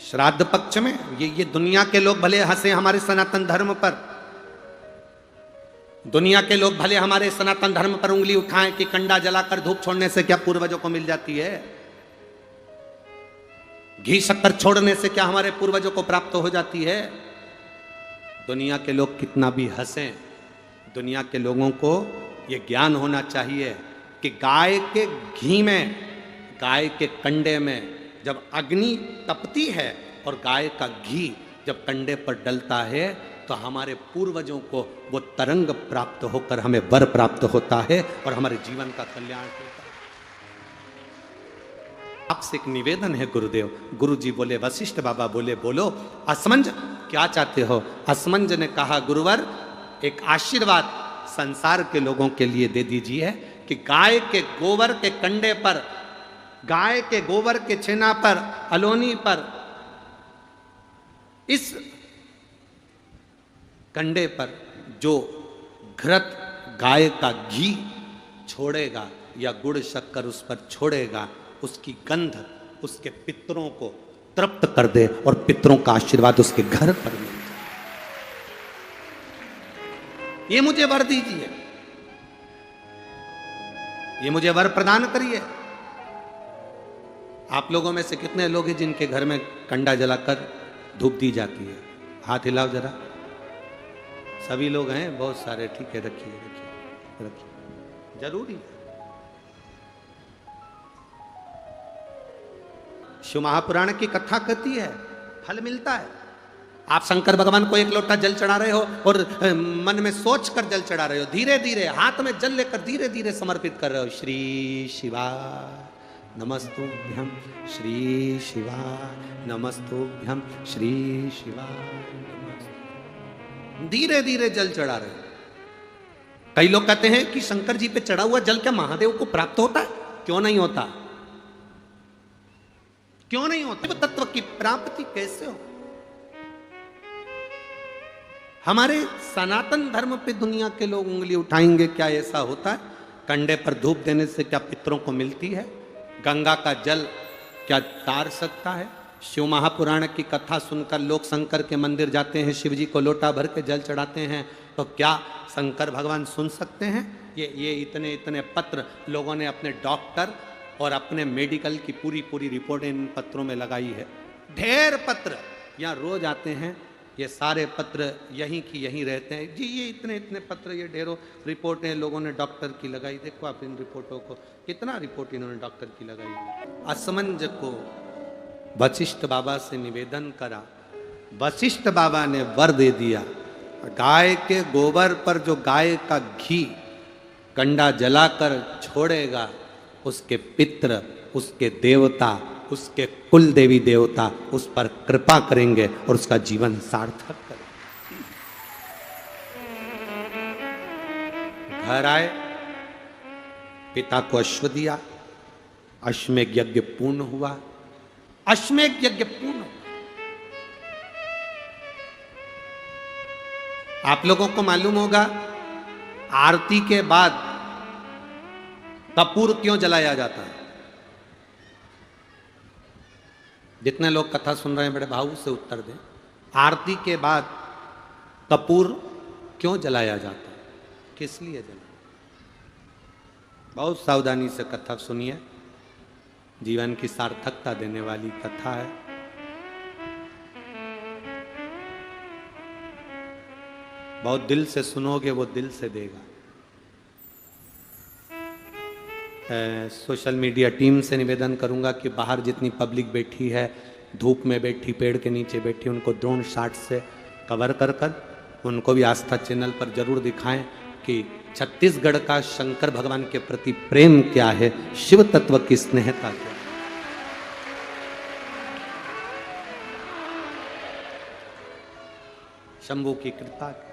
श्राद्ध पक्ष में ये दुनिया के लोग भले हंसे हमारे सनातन धर्म पर, दुनिया के लोग भले हमारे सनातन धर्म पर उंगली उठाएं कि कंडा जलाकर धूप छोड़ने से क्या पूर्वजों को मिल जाती है, घी शक्कर छोड़ने से क्या हमारे पूर्वजों को प्राप्त हो जाती है। दुनिया के लोग कितना भी हंसें, दुनिया के लोगों को यह ज्ञान होना चाहिए कि गाय के घी में, गाय के कंडे में जब अग्नि तपती है और गाय का घी जब कंडे पर डलता है तो हमारे पूर्वजों को वो तरंग प्राप्त होकर हमें वर प्राप्त होता है और हमारे जीवन का कल्याण होता है। आपसे एक निवेदन है गुरुदेव। गुरु जी बोले, वशिष्ठ बाबा बोले, बोलो असमंज क्या चाहते हो। असमंज ने कहा, गुरुवर एक आशीर्वाद संसार के लोगों के लिए दे दीजिए कि गाय के गोबर के कंडे पर, गाय के गोबर के छेना पर, अलोनी पर, इस कंडे पर जो घृत गाय का घी छोड़ेगा या गुड़ शक्कर उस पर छोड़ेगा, उसकी गंध उसके पितरों को तृप्त कर दे और पितरों का आशीर्वाद उसके घर पर मिल जाए। ये मुझे वर दीजिए, ये मुझे वर प्रदान करिए। आप लोगों में से कितने लोग हैं जिनके घर में कंडा जलाकर धूप दी जाती है? हाथ हिलाओ जरा। सभी लोग हैं, बहुत सारे। ठीक है, रखिए रखिए रखिए, जरूरी है। शिव महापुराण की कथा कहती है फल मिलता है। आप शंकर भगवान को एक लोटा जल चढ़ा रहे हो और मन में सोच कर जल चढ़ा रहे हो, धीरे धीरे हाथ में जल लेकर धीरे धीरे समर्पित कर रहे हो। श्री शिवा नमस्तुभ्यं, श्री शिवा नमस्तुभ्यं, श्री शिवा नमस्तुभ्यं। धीरे धीरे जल चढ़ा रहे हो। कई लोग कहते हैं कि शंकर जी पे चढ़ा हुआ जल क्या महादेव को प्राप्त होता है? क्यों नहीं होता? क्यों नहीं होता? तत्व की प्राप्ति कैसे हो? हमारे सनातन धर्म पे दुनिया के लोग उंगली उठाएंगे, क्या ऐसा होता है? कंडे पर धूप देने से क्या पितरों को मिलती है? गंगा का जल क्या तार सकता है? शिव महापुराण की कथा सुनकर लोग शंकर के मंदिर जाते हैं, शिव जी को लोटा भर के जल चढ़ाते हैं, तो क्या शंकर भगवान सुन सकते हैं? ये इतने इतने पत्र लोगों ने अपने डॉक्टर और अपने मेडिकल की पूरी पूरी रिपोर्टें इन पत्रों में लगाई है। ढेर पत्र यहाँ रोज आते हैं, ये सारे पत्र यहीं की यहीं रहते हैं जी। ये इतने इतने पत्र, ये ढेरों रिपोर्टें लोगों ने डॉक्टर की लगाई। देखो आप इन रिपोर्टों को, कितना रिपोर्ट इन्होंने डॉक्टर की लगाई। असमंज को वशिष्ठ बाबा से निवेदन करा, वशिष्ठ बाबा ने वर दे दिया। गाय के गोबर पर जो गाय का घी कंडा जलाकर छोड़ेगा, उसके पित्र, उसके देवता, उसके कुल देवी देवता उस पर कृपा करेंगे और उसका जीवन सार्थक करेंगे। घर आए, पिता को अश्व दिया, अश्वमेध यज्ञ पूर्ण हुआ। अश्वमेध यज्ञ पूर्ण। आप लोगों को मालूम होगा आरती के बाद कपूर क्यों जलाया जाता है? जितने लोग कथा सुन रहे हैं बड़े भाव से उत्तर दें। आरती के बाद कपूर क्यों जलाया जाता है? किस लिए जलाया? बहुत सावधानी से कथा सुनिए, जीवन की सार्थकता देने वाली कथा है। बहुत दिल से सुनोगे, वो दिल से देगा। सोशल मीडिया टीम से निवेदन करूंगा कि बाहर जितनी पब्लिक बैठी है, धूप में बैठी, पेड़ के नीचे बैठी, उनको ड्रोन शॉट से कवर कर कर उनको भी आस्था चैनल पर जरूर दिखाएं कि छत्तीसगढ़ का शंकर भगवान के प्रति प्रेम क्या है, शिव तत्व की स्नेहता क्या है। शंभू की कृपा।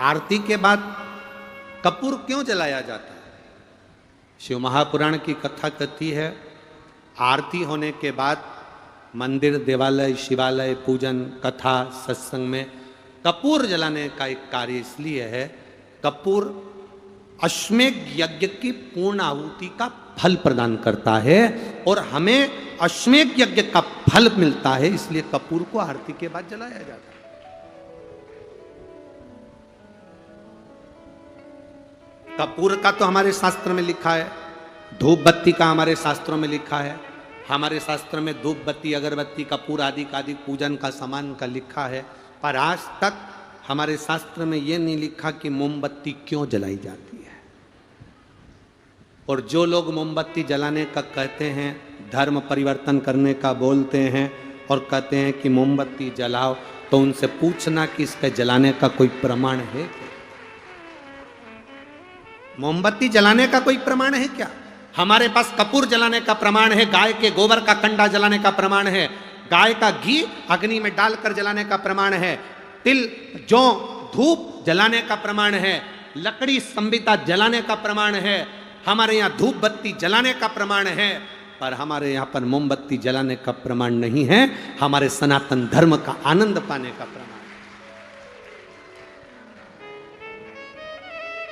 आरती के बाद कपूर क्यों जलाया जाता है? शिव महापुराण की कथा कहती है आरती होने के बाद मंदिर, देवालय, शिवालय, पूजन, कथा, सत्संग में कपूर जलाने का एक कार्य इसलिए है, कपूर अश्वमेध यज्ञ की पूर्ण आहुति का फल प्रदान करता है और हमें अश्वमेध यज्ञ का फल मिलता है, इसलिए कपूर को आरती के बाद जलाया जाता है। कपूर का तो हमारे शास्त्र में लिखा है, धूप बत्ती का हमारे शास्त्रों में लिखा है। हमारे शास्त्र में धूप बत्ती अगरबत्ती कपूर आदि का आदि पूजन का सामान का लिखा है, पर आज तक हमारे शास्त्र में यह नहीं लिखा कि मोमबत्ती क्यों जलाई जाती है। और जो लोग मोमबत्ती जलाने का कहते हैं, धर्म परिवर्तन करने का बोलते हैं और कहते हैं कि मोमबत्ती जलाओ, तो उनसे पूछना कि इसके जलाने का कोई प्रमाण है क्या? मोमबत्ती जलाने का कोई प्रमाण है क्या? हमारे पास कपूर जलाने का प्रमाण है, गाय के गोबर का कंडा जलाने का प्रमाण है, गाय का घी अग्नि में डालकर जलाने का प्रमाण है, तिल जौ धूप जलाने का प्रमाण है, लकड़ी संबिता जलाने का प्रमाण है, हमारे यहाँ धूप बत्ती जलाने का प्रमाण है, पर हमारे यहाँ पर मोमबत्ती जलाने का प्रमाण नहीं है। हमारे सनातन धर्म का आनंद पाने का प्रमाण।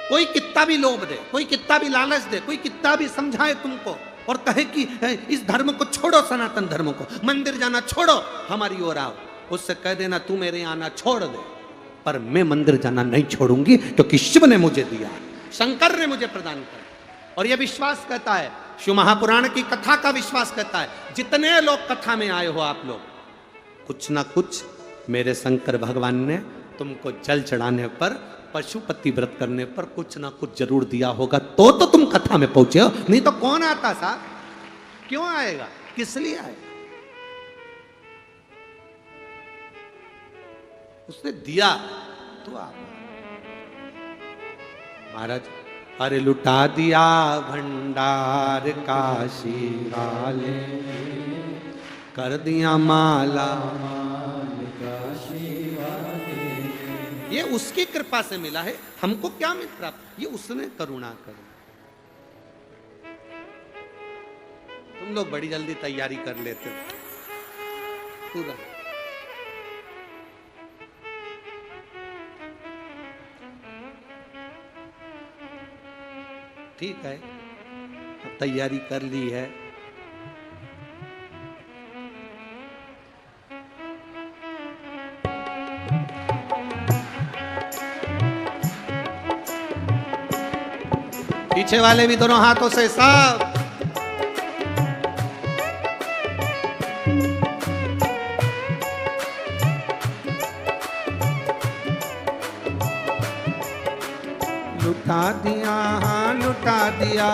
कोई कितना भी लोभ दे, कोई कितना भी लालच दे, कोई कितना भी समझाए तुमको और कहे कि इस धर्म को छोड़ो, सनातन धर्म को, मंदिर जाना छोड़ो, हमारी ओर आओ, उससे कह देना तू मेरे यहाँ आना छोड़ दे, पर मैं मंदिर जाना नहीं छोड़ूंगी, क्योंकि शिव ने मुझे दिया, शंकर ने मुझे प्रदान किया। और यह विश्वास कहता है, शिव महापुराण की कथा का विश्वास कहता है, जितने लोग कथा में आए हो आप लोग, कुछ ना कुछ मेरे शंकर भगवान ने तुमको जल चढ़ाने पर, पशुपति व्रत करने पर कुछ ना कुछ जरूर दिया होगा, तो तुम कथा में पहुंचे हो, नहीं तो कौन आता साहब? क्यों आएगा? किस लिए आएगा? उसने दिया तो आप। महाराज, अरे लुटा दिया भंडार काशी वाले, कर दिया माला माल काशी वाले। ये उसकी कृपा से मिला है, हमको क्या मिल प्राप्त? ये उसने करुणा करी। तुम लोग बड़ी जल्दी तैयारी कर लेते हो पूरा। ठीक है, अब तैयारी कर ली है, पीछे वाले भी दोनों हाथों से सब। लुटा दिया हाँ लुटा दिया,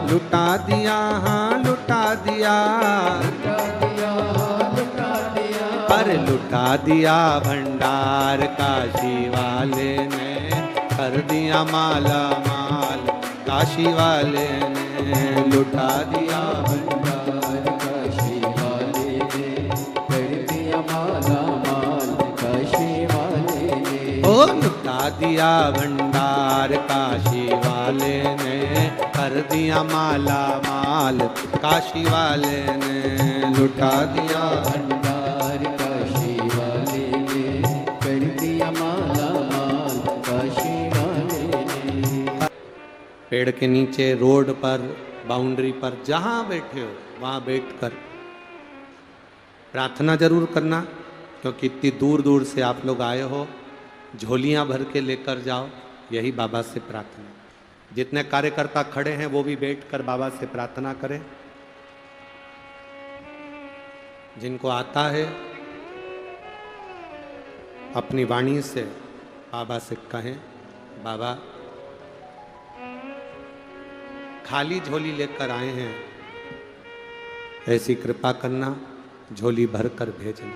लुटा दिया हाँ लुटा दिया, अरे लुटा दिया भंडार काशी वाले ने, कर दिया माला माल काशी वाले ने, लुटा दिया भंडार काशी वाले ने, कर दिया माला माल काशी वाले ने, ओ लुटा दिया भंडार काशी वाले ने, कर दिया माला माल काशी वाले ने, लुटा दिया भंडार काशी वाले ने, कर दिया माला माल काशी वाले ने। पेड़ के नीचे, रोड पर, बाउंड्री पर, जहां बैठे हो वहां बैठकर प्रार्थना जरूर करना, क्योंकि इतनी दूर दूर से आप लोग आए हो, झोलियां भर के लेकर जाओ, यही बाबा से प्रार्थना। जितने कार्यकर्ता खड़े हैं वो भी बैठकर बाबा से प्रार्थना करें। जिनको आता है अपनी वाणी से बाबा से कहें, बाबा खाली झोली लेकर आए हैं, ऐसी कृपा करना, झोली भर कर भेजना।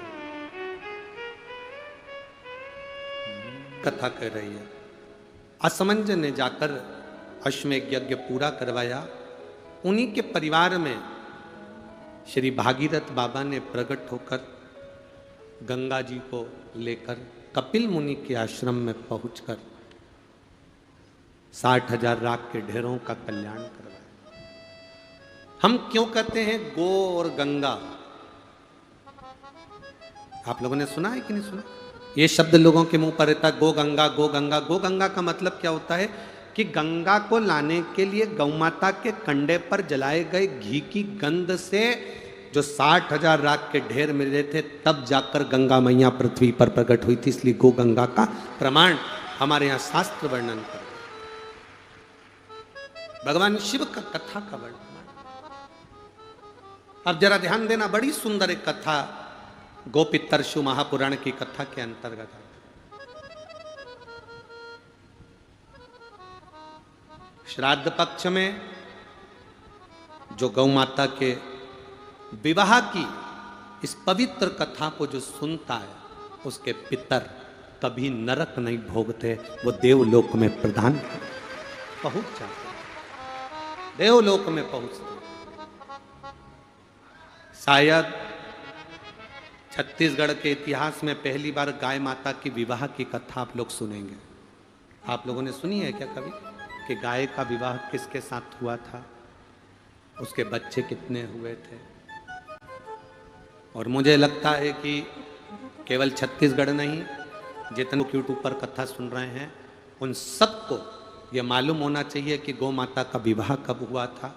कथा कह रही है, असमंज ने जाकर अश्वमेध यज्ञ पूरा करवाया। उन्हीं के परिवार में श्री भागीरथ बाबा ने प्रकट होकर गंगा जी को लेकर कपिल मुनि के आश्रम में पहुंचकर 60,000 राख के ढेरों का कल्याण करवाया। हम क्यों कहते हैं गो और गंगा? आप लोगों ने सुना है कि नहीं सुना? ये शब्द लोगों के मुंह पर रहता है, गो गंगा गो गंगा। गो गंगा का मतलब क्या होता है कि गंगा को लाने के लिए गौमाता के कंडे पर जलाए गए घी की गंध से जो 60,000 राख के ढेर मिले थे, तब जाकर गंगा मैया पृथ्वी पर प्रकट हुई थी। इसलिए गो गंगा का प्रमाण हमारे यहाँ शास्त्र वर्णन कर, भगवान शिव का कथा का वर्णन। अब जरा ध्यान देना, बड़ी सुंदर एक कथा गोपितरशु महापुराण की कथा के अंतर्गत। श्राद्ध पक्ष में जो गौ माता के विवाह की इस पवित्र कथा को जो सुनता है, उसके पितर कभी नरक नहीं भोगते, वो देवलोक में प्रधान पहुंच जाते, देवलोक में पहुंचते। शायद छत्तीसगढ़ के इतिहास में पहली बार गाय माता की विवाह की कथा आप लोग सुनेंगे। आप लोगों ने सुनी है क्या कभी कि गाय का विवाह किसके साथ हुआ था, उसके बच्चे कितने हुए थे? और मुझे लगता है कि केवल छत्तीसगढ़ नहीं, जितने यूट्यूब पर कथा सुन रहे हैं उन सबको ये मालूम होना चाहिए कि गौ माता का विवाह कब हुआ था,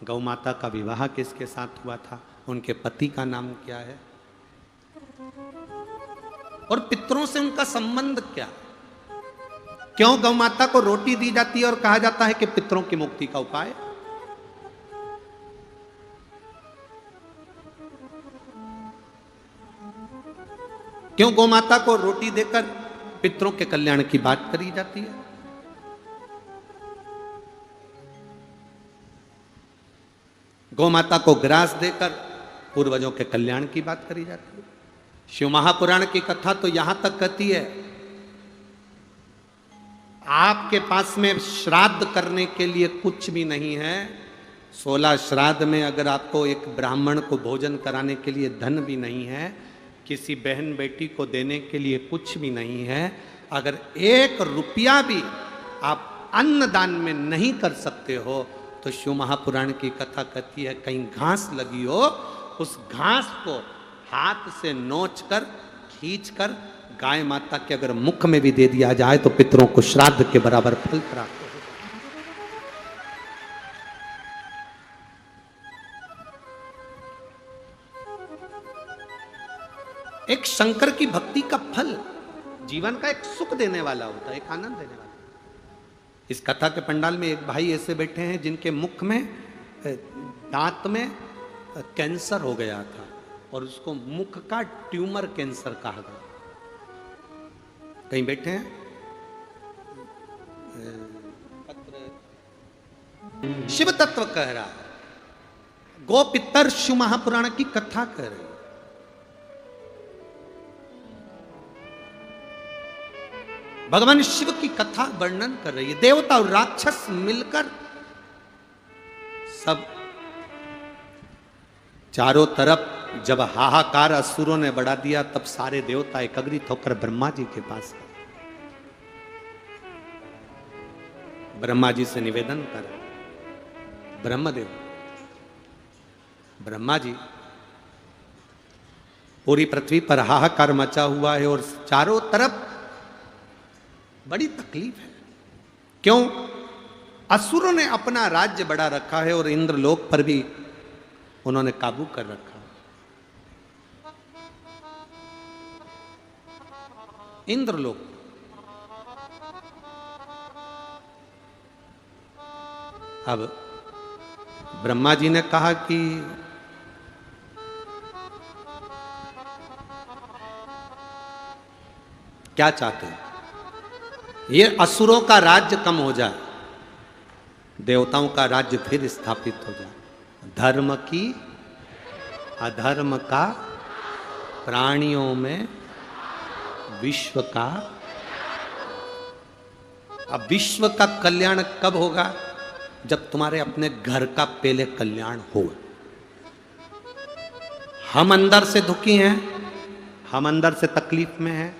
गौ माता का विवाह किसके साथ हुआ था, उनके पति का नाम क्या है और पितरों से उनका संबंध क्या। क्यों गौ माता को रोटी दी जाती है और कहा जाता है कि पितरों की मुक्ति का उपाय। क्यों गौ माता को रोटी देकर पितरों के कल्याण की बात करी जाती है? गौ माता को ग्रास देकर पूर्वजों के कल्याण की बात करी जाती है। शिव महापुराण की कथा तो यहां तक कहती है, आपके पास में श्राद्ध करने के लिए कुछ भी नहीं है, 16 श्राद्ध में अगर आपको एक ब्राह्मण को भोजन कराने के लिए धन भी नहीं है, किसी बहन बेटी को देने के लिए कुछ भी नहीं है, अगर 1 रुपया भी आप अन्नदान में नहीं कर सकते हो, तो शिव महापुराण की कथा कहती है कहीं घास लगी हो, उस घास को हाथ से नोच कर खींच कर गाय माता के अगर मुख में भी दे दिया जाए तो पितरों को श्राद्ध के बराबर फल प्राप्त हो। एक शंकर की भक्ति का फल जीवन का एक सुख देने वाला होता है, एक आनंद देने वाला। इस कथा के पंडाल में एक भाई ऐसे बैठे हैं जिनके मुख में दांत में कैंसर हो गया था और उसको मुख का ट्यूमर कैंसर कहा गया। कहीं बैठे हैं, शिव तत्व कह रहा है, गोपितरशु महापुराण की कथा कह रही है। भगवान शिव की कथा वर्णन कर रही है। देवता और राक्षस मिलकर सब चारों तरफ जब हाहाकार असुरों ने बढ़ा दिया, तब सारे देवता एकत्रित होकर ब्रह्मा जी के पास गए। ब्रह्मा जी से निवेदन कर, ब्रह्मदेव, ब्रह्मा जी, पूरी पृथ्वी पर हाहाकार मचा हुआ है और चारों तरफ बड़ी तकलीफ है। क्यों? असुरों ने अपना राज्य बढ़ा रखा है और इंद्रलोक पर भी उन्होंने काबू कर रखा। इंद्रलोक, अब ब्रह्मा जी ने कहा कि क्या चाहते हैं, ये असुरों का राज्य कम हो जाए, देवताओं का राज्य फिर स्थापित हो जाए, धर्म की अधर्म का, प्राणियों में विश्व का। अब विश्व का कल्याण कब होगा? जब तुम्हारे अपने घर का पहले कल्याण हो। हम अंदर से दुखी हैं, हम अंदर से तकलीफ में हैं,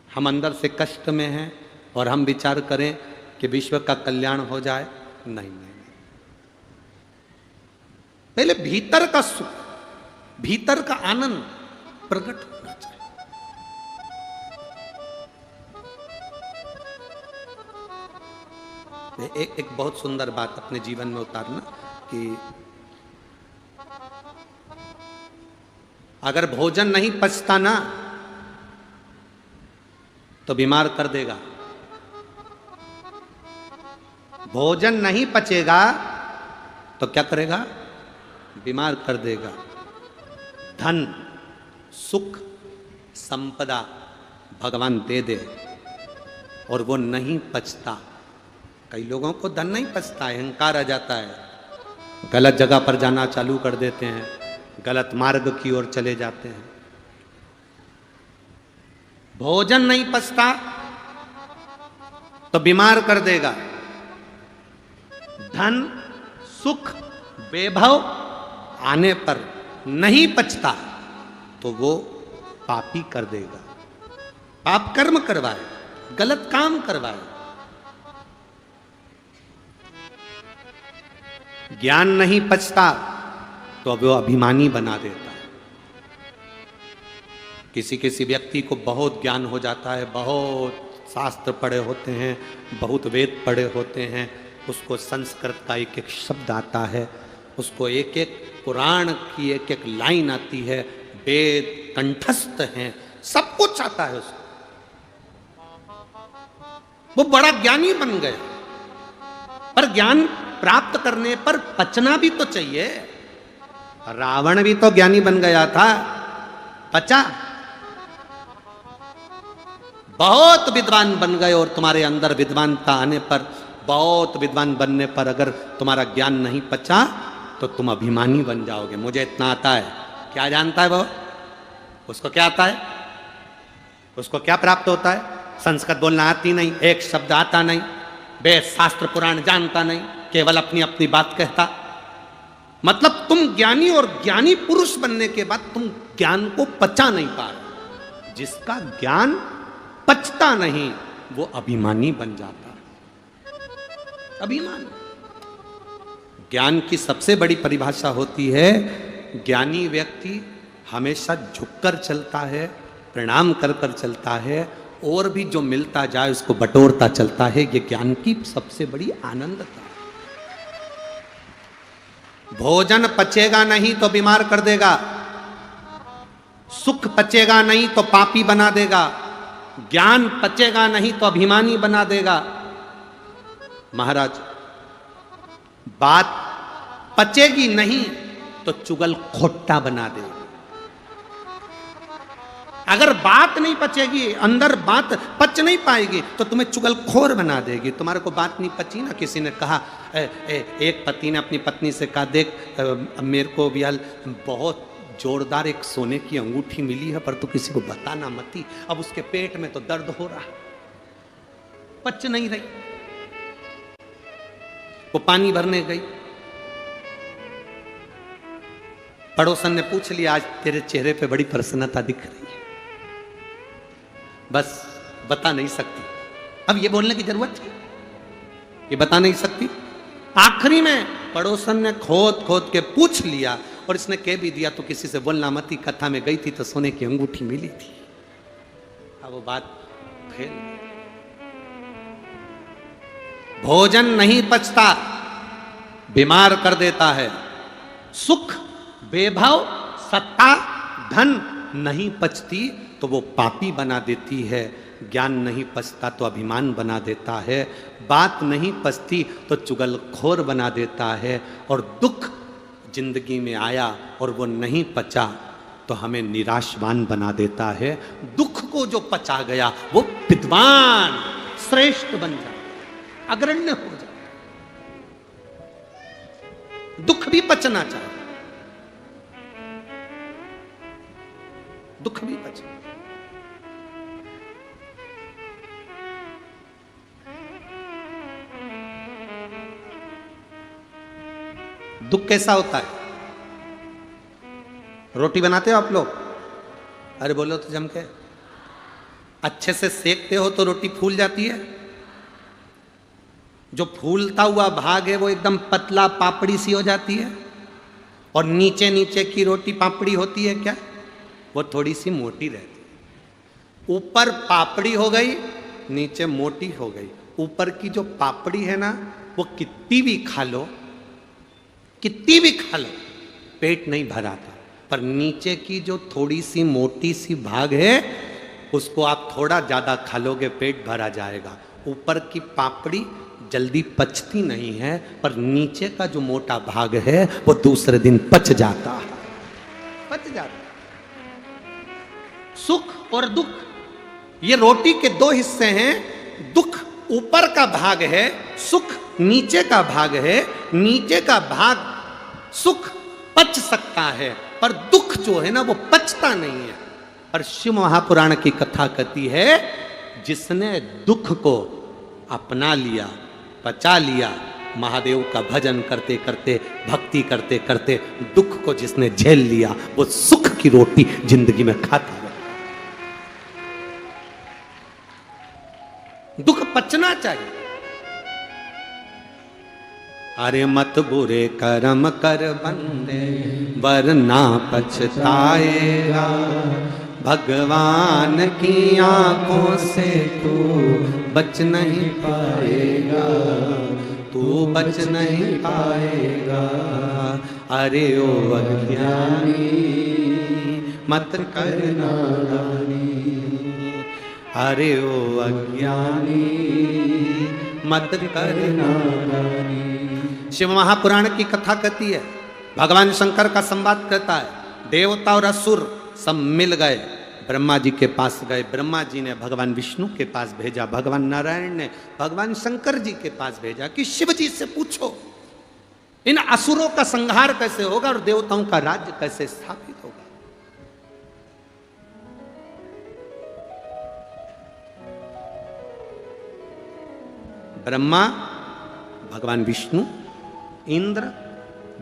हम अंदर से कष्ट में हैं और हम विचार करें कि विश्व का कल्याण हो जाए। नहीं नहीं, पहले भीतर का सुख, भीतर का आनंद प्रकट होना चाहिए। एक बहुत सुंदर बात अपने जीवन में उतारना कि अगर भोजन नहीं पचता ना तो बीमार कर देगा। भोजन नहीं पचेगा तो क्या करेगा? बीमार कर देगा। धन, सुख, संपदा भगवान दे दे और वो नहीं पचता। कई लोगों को धन नहीं पचता है, अहंकार आ जाता है, गलत जगह पर जाना चालू कर देते हैं, गलत मार्ग की ओर चले जाते हैं। भोजन नहीं पचता तो बीमार कर देगा। धन, सुख, वैभव आने पर नहीं पचता तो वो पापी कर देगा। पाप कर्म करवाए, गलत काम करवाए। ज्ञान नहीं पचता तो वो अभिमानी बना देता है। किसी किसी व्यक्ति को बहुत ज्ञान हो जाता है, बहुत शास्त्र पढ़े होते हैं, बहुत वेद पढ़े होते हैं, उसको संस्कृत का एक एक शब्द आता है, उसको एक एक पुराण की एक एक लाइन आती है, वेद कंठस्थ हैं, सब कुछ आता है उसको। वो बड़ा ज्ञानी बन गया, पर ज्ञान प्राप्त करने पर पचना भी तो चाहिए। रावण भी तो ज्ञानी बन गया था, पचा। बहुत विद्वान बन गए और तुम्हारे अंदर विद्वानता आने पर, बहुत विद्वान बनने पर अगर तुम्हारा ज्ञान नहीं पचा तो तुम अभिमानी बन जाओगे। मुझे इतना आता है, क्या जानता है वो? उसको क्या आता है? उसको क्या प्राप्त होता है? संस्कृत बोलना आती नहीं, एक शब्द आता नहीं, वेद शास्त्र पुराण जानता नहीं, केवल अपनी अपनी बात कहता। मतलब तुम ज्ञानी, और ज्ञानी पुरुष बनने के बाद तुम ज्ञान को पचा नहीं पा रहे। जिसका ज्ञान पचता नहीं वो अभिमानी बन जाता है। अभिमान। ज्ञान की सबसे बड़ी परिभाषा होती है, ज्ञानी व्यक्ति हमेशा झुककर चलता है, प्रणाम कर कर चलता है, और भी जो मिलता जाए उसको बटोरता चलता है। ये ज्ञान की सबसे बड़ी आनंदता। भोजन पचेगा नहीं तो बीमार कर देगा, सुख पचेगा नहीं तो पापी बना देगा, ज्ञान पचेगा नहीं तो अभिमानी बना देगा। महाराज, बात पचेगी नहीं तो चुगल खोट्टा बना देगी। अगर बात नहीं पचेगी, अंदर बात पच नहीं पाएगी तो तुम्हें चुगलखोर बना देगी। तुम्हारे को बात नहीं पची ना, किसी ने कहा, एक पति ने अपनी पत्नी से कहा, देख मेरे को भी बहुत जोरदार एक सोने की अंगूठी मिली है, पर तू किसी को बताना मती। अब उसके पेट में तो दर्द हो रहा, पच नहीं रही। वो पानी भरने गई, पड़ोसन ने पूछ लिया, आज तेरे चेहरे पे बड़ी प्रसन्नता दिख रही है। बस बता नहीं सकती। अब ये बोलने की जरूरत है, ये बता नहीं सकती। आखिरी में पड़ोसन ने खोद खोद के पूछ लिया और इसने कह भी दिया, तो किसी से बोलना मती, कथा में गई थी तो सोने की अंगूठी मिली थी। अब वो बात फेल। भोजन नहीं पचता, बीमार कर देता है। सुख, वैभव, सत्ता, धन नहीं पचती तो वो पापी बना देती है। ज्ञान नहीं पचता तो अभिमान बना देता है। बात नहीं पचती तो चुगलखोर बना देता है। और दुख जिंदगी में आया और वो नहीं पचा तो हमें निराशवान बना देता है। दुख को जो पचा गया वो विद्वान श्रेष्ठ बन जाता, अग्रण्य हो जाता। दुख भी पचना चाहिए, दुख भी पचे। दुख कैसा होता है? रोटी बनाते हो आप लोग? अरे बोलो तो जम के। अच्छे से सेकते हो तो रोटी फूल जाती है। जो फूलता हुआ भाग है वो एकदम पतला पापड़ी सी हो जाती है, और नीचे नीचे की रोटी पापड़ी होती है क्या? वो थोड़ी सी मोटी रहती है। ऊपर पापड़ी हो गई, नीचे मोटी हो गई। ऊपर की जो पापड़ी है ना, वो कितनी भी खा लो, कितनी भी खा लो, पेट नहीं भराता। पर नीचे की जो थोड़ी सी मोटी सी भाग है, उसको आप थोड़ा ज्यादा खा लोगे, पेट भरा जाएगा। ऊपर की पापड़ी जल्दी पचती नहीं है, पर नीचे का जो मोटा भाग है वो दूसरे दिन पच जाता है, पच जाता। सुख और दुख, ये रोटी के दो हिस्से हैं। दुख ऊपर का भाग है, सुख नीचे का भाग है। नीचे का भाग सुख पच सकता है, पर दुख जो है ना वो पचता नहीं है। और शिव महापुराण की कथा कहती है, जिसने दुख को अपना लिया, पचा लिया, महादेव का भजन करते करते, भक्ति करते करते दुख को जिसने झेल लिया, वो सुख की रोटी जिंदगी में खाता है। दुख पचना चाहिए। अरे मत बुरे कर्म कर बंदे, वरना पछताएगा। भगवान की आंखों से तू बच नहीं पाएगा, तू बच नहीं पाएगा। अरे ओ अज्ञानी मत कर नादानी, अरे ओ अज्ञानी मत कर नादानी। शिव महापुराण की कथा कहती है, भगवान शंकर का संवाद कहता है, देवता और असुर सब मिल गए, ब्रह्मा जी के पास गए। ब्रह्मा जी ने भगवान विष्णु के पास भेजा, भगवान नारायण ने भगवान शंकर जी के पास भेजा कि शिव जी से पूछो इन असुरों का संहार कैसे होगा और देवताओं का राज्य कैसे स्थापित होगा। ब्रह्मा, भगवान विष्णु, इंद्र,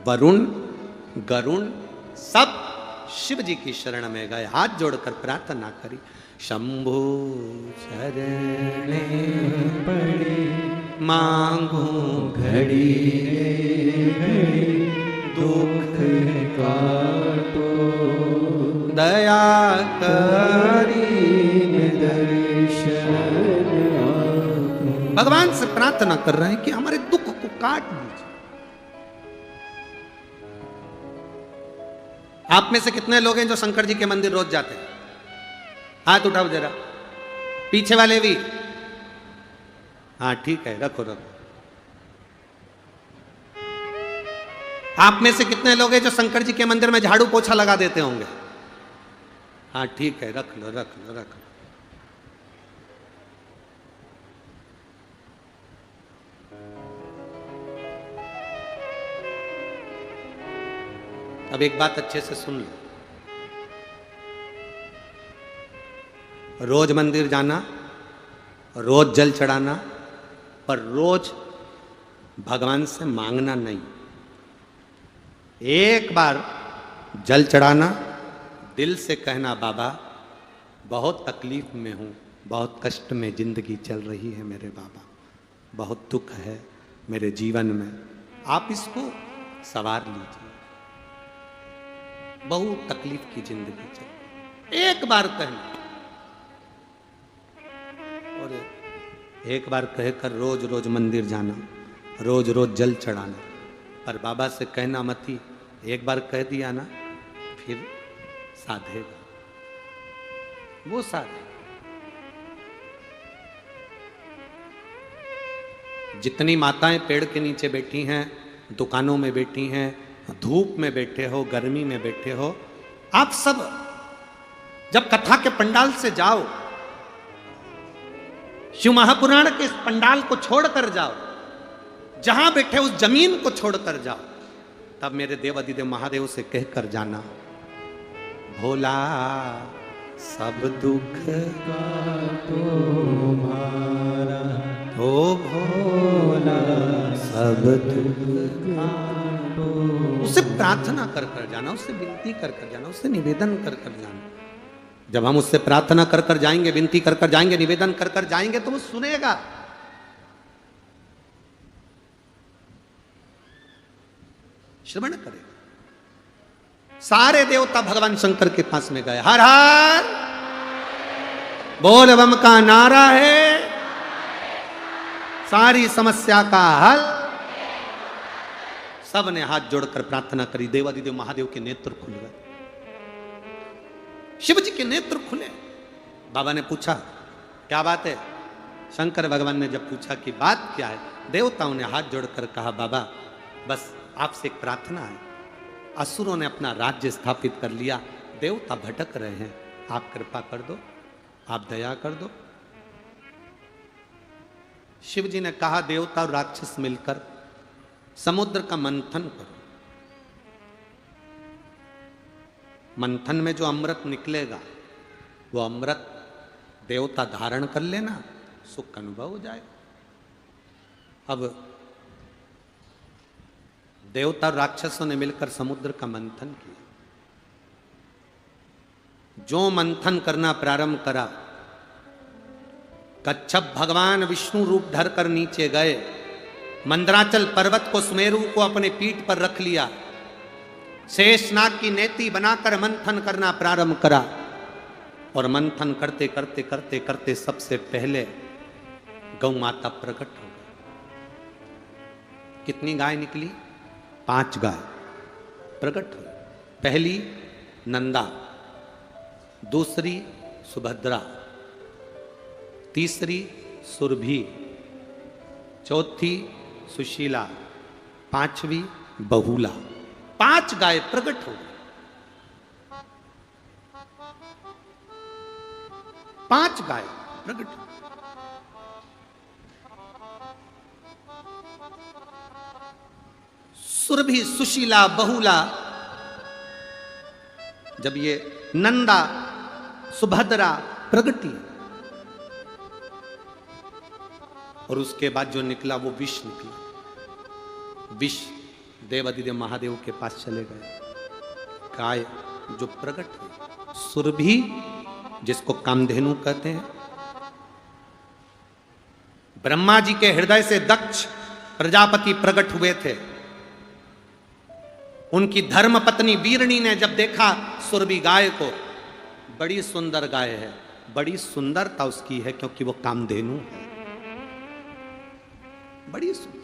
वरुण, गरुण सब शिव जी की शरण में गए, हाथ जोड़कर प्रार्थना करी। शंभु शरणे पड़े, मांगू घड़ी घड़ी, दुख काटो दया करी दर्शन। भगवान से प्रार्थना कर रहे हैं कि हमारे दुख को काट दीजिए। आप में से कितने लोग हैं जो शंकर जी के मंदिर रोज जाते हैं? हाथ उठाओ जरा, पीछे वाले भी। हाँ ठीक है, रखो रखो। आप में से कितने लोग हैं जो शंकर जी के मंदिर में झाड़ू पोछा लगा देते होंगे? हाँ ठीक है, रख लो रख लो रख लो। अब एक बात अच्छे से सुन लो, रोज मंदिर जाना, रोज जल चढ़ाना, पर रोज भगवान से मांगना नहीं। एक बार जल चढ़ाना, दिल से कहना, बाबा बहुत तकलीफ में हूँ, बहुत कष्ट में जिंदगी चल रही है मेरे बाबा, बहुत दुख है मेरे जीवन में, आप इसको सवार लीजिए, बहुत तकलीफ की जिंदगी चल। एक बार कहना, और एक बार कहकर रोज रोज मंदिर जाना, रोज रोज जल चढ़ाना, पर बाबा से कहना मत ही, एक बार कह दिया ना फिर साधेगा, वो साधे। जितनी माताएं पेड़ के नीचे बैठी हैं, दुकानों में बैठी हैं, धूप में बैठे हो, गर्मी में बैठे हो, आप सब जब कथा के पंडाल से जाओ, शिव महापुराण के इस पंडाल को छोड़कर जाओ, जहां बैठे उस जमीन को छोड़कर जाओ, तब मेरे देव अधिदेव महादेव से कहकर जाना, भोला सब दुख का तुम्हारा, ओ भोला सब दुख का। उससे प्रार्थना कर कर जाना, उससे विनती कर कर जाना, उससे निवेदन कर कर जाना। जब हम उससे प्रार्थना कर कर जाएंगे, विनती कर कर जाएंगे, निवेदन कर कर जाएंगे, तो वो सुनेगा। श्रवण करेगा। सारे देवता भगवान शंकर के पास में गए, हर हर बोल बम का नारा है, सारी समस्या का हल। सब ने हाथ जोड़कर प्रार्थना करी। देवादिदेव महादेव के नेत्र खुल गए, शिव जी के नेत्र खुले। बाबा ने पूछा क्या बात है? शंकर भगवान ने जब पूछा कि बात क्या है, देवताओं ने हाथ जोड़कर कहा बाबा बस आपसे एक प्रार्थना है। असुरों ने अपना राज्य स्थापित कर लिया, देवता भटक रहे हैं, आप कृपा कर दो, आप दया कर दो। शिव जी ने कहा देवता और राक्षस मिलकर समुद्र का मंथन करो। मंथन में जो अमृत निकलेगा वो अमृत देवता धारण कर लेना, सुख का अनुभव हो जाए। अब देवता और राक्षसों ने मिलकर समुद्र का मंथन किया। जो मंथन करना प्रारंभ करा, कच्छप भगवान विष्णु रूप धरकर नीचे गए, मंदराचल पर्वत को, सुमेरु को अपने पीठ पर रख लिया, शेषनाग की नेति बनाकर मंथन करना प्रारंभ करा। और मंथन करते करते करते करते सबसे पहले गौ माता प्रकट हो गई। कितनी गाय निकली? 5 गाय प्रकट हुई। पहली नंदा, दूसरी सुभद्रा, तीसरी सुरभि, चौथी सुशीला, 5वीं बहुला। 5 गाय प्रकट हो गई। 5 गाय प्रकट हो गई। सुरभि, सुशीला, बहुला, जब ये नंदा सुभद्रा प्रगटी और उसके बाद जो निकला वो विष निकला। विष देवादिदेव महादेव के पास चले गए। गाय जो प्रकट हुई, सुरभि जिसको कामधेनु कहते हैं, ब्रह्मा जी के हृदय से दक्ष प्रजापति प्रकट हुए थे। उनकी धर्म पत्नी वीरणी ने जब देखा सुरभि गाय को, बड़ी सुंदर गाय है, बड़ी सुंदरता उसकी है क्योंकि वो कामधेनु है, बड़ी सुंदर।